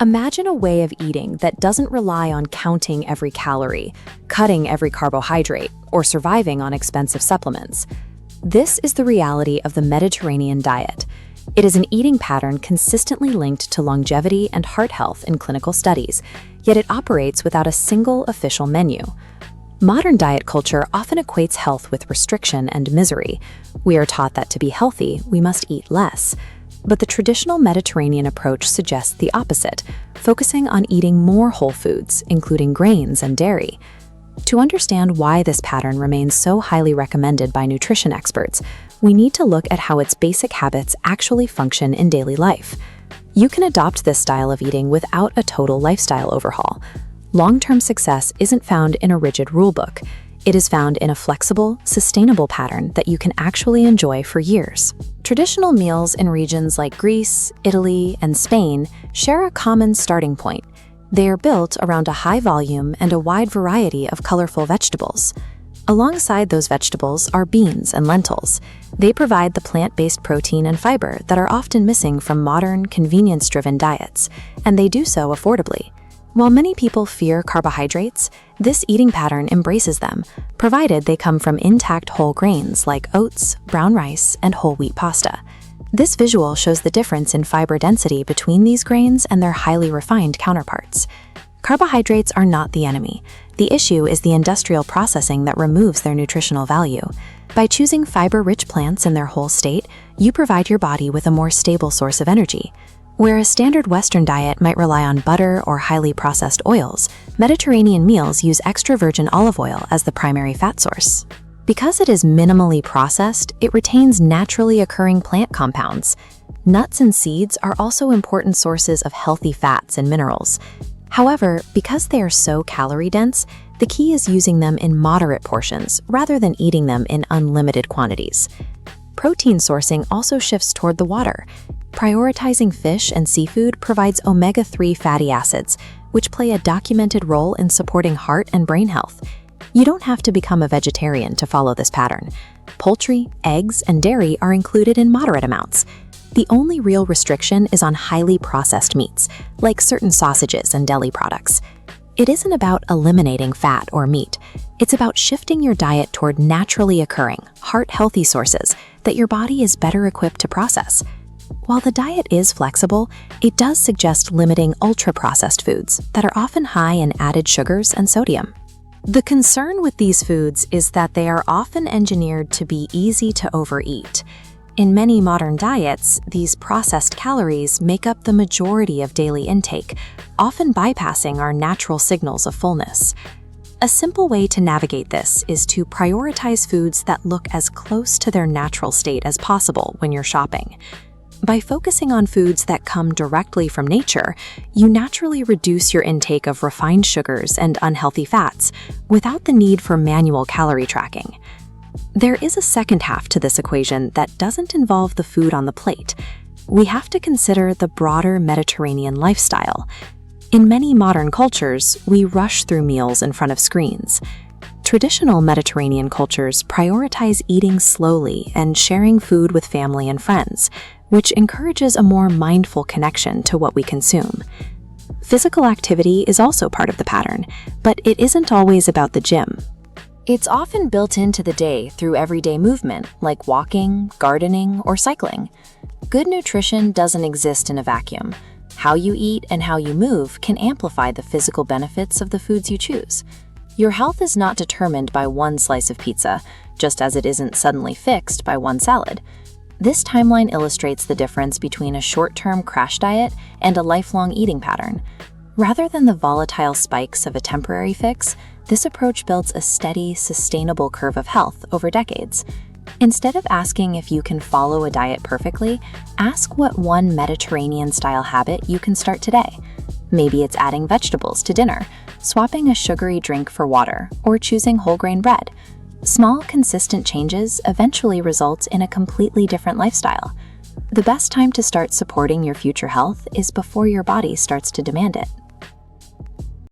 Imagine a way of eating that doesn't rely on counting every calorie, cutting every carbohydrate, or surviving on expensive supplements. This is the reality of the Mediterranean diet. It is an eating pattern consistently linked to longevity and heart health in clinical studies, yet it operates without a single official menu. Modern diet culture often equates health with restriction and misery. We are taught that to be healthy, we must eat less. But the traditional Mediterranean approach suggests the opposite, focusing on eating more whole foods, including grains and dairy. To understand why this pattern remains so highly recommended by nutrition experts, we need to look at how its basic habits actually function in daily life. You can adopt this style of eating without a total lifestyle overhaul. Long-term success isn't found in a rigid rulebook. It is found in a flexible, sustainable pattern that you can actually enjoy for years. Traditional meals in regions like Greece, Italy, and Spain share a common starting point. They are built around a high volume and a wide variety of colorful vegetables. Alongside those vegetables are beans and lentils. They provide the plant-based protein and fiber that are often missing from modern, convenience-driven diets, and they do so affordably. While many people fear carbohydrates, this eating pattern embraces them, provided they come from intact whole grains like oats, brown rice, and whole wheat pasta. This visual shows the difference in fiber density between these grains and their highly refined counterparts. Carbohydrates are not the enemy. The issue is the industrial processing that removes their nutritional value. By choosing fiber-rich plants in their whole state, you provide your body with a more stable source of energy. Where a standard Western diet might rely on butter or highly processed oils, Mediterranean meals use extra virgin olive oil as the primary fat source. Because it is minimally processed, it retains naturally occurring plant compounds. Nuts and seeds are also important sources of healthy fats and minerals. However, because they are so calorie-dense, the key is using them in moderate portions rather than eating them in unlimited quantities. Protein sourcing also shifts toward the water. Prioritizing fish and seafood provides omega-3 fatty acids, which play a documented role in supporting heart and brain health. You don't have to become a vegetarian to follow this pattern. Poultry, eggs, and dairy are included in moderate amounts. The only real restriction is on highly processed meats, like certain sausages and deli products. It isn't about eliminating fat or meat. It's about shifting your diet toward naturally occurring, heart-healthy sources that your body is better equipped to process. While the diet is flexible, it does suggest limiting ultra-processed foods that are often high in added sugars and sodium. The concern with these foods is that they are often engineered to be easy to overeat. In many modern diets, these processed calories make up the majority of daily intake, often bypassing our natural signals of fullness. A simple way to navigate this is to prioritize foods that look as close to their natural state as possible when you're shopping. By focusing on foods that come directly from nature, you naturally reduce your intake of refined sugars and unhealthy fats without the need for manual calorie tracking. There is a second half to this equation that doesn't involve the food on the plate. We have to consider the broader Mediterranean lifestyle. In many modern cultures, we rush through meals in front of screens. Traditional Mediterranean cultures prioritize eating slowly and sharing food with family and friends, which encourages a more mindful connection to what we consume. Physical activity is also part of the pattern, but it isn't always about the gym. It's often built into the day through everyday movement, like walking, gardening, or cycling. Good nutrition doesn't exist in a vacuum. How you eat and how you move can amplify the physical benefits of the foods you choose. Your health is not determined by one slice of pizza, just as it isn't suddenly fixed by one salad. This timeline illustrates the difference between a short-term crash diet and a lifelong eating pattern. Rather than the volatile spikes of a temporary fix, this approach builds a steady, sustainable curve of health over decades. Instead of asking if you can follow a diet perfectly, ask what one Mediterranean-style habit you can start today. Maybe it's adding vegetables to dinner, swapping a sugary drink for water, or choosing whole grain bread. Small, consistent changes eventually result in a completely different lifestyle. The best time to start supporting your future health is before your body starts to demand it.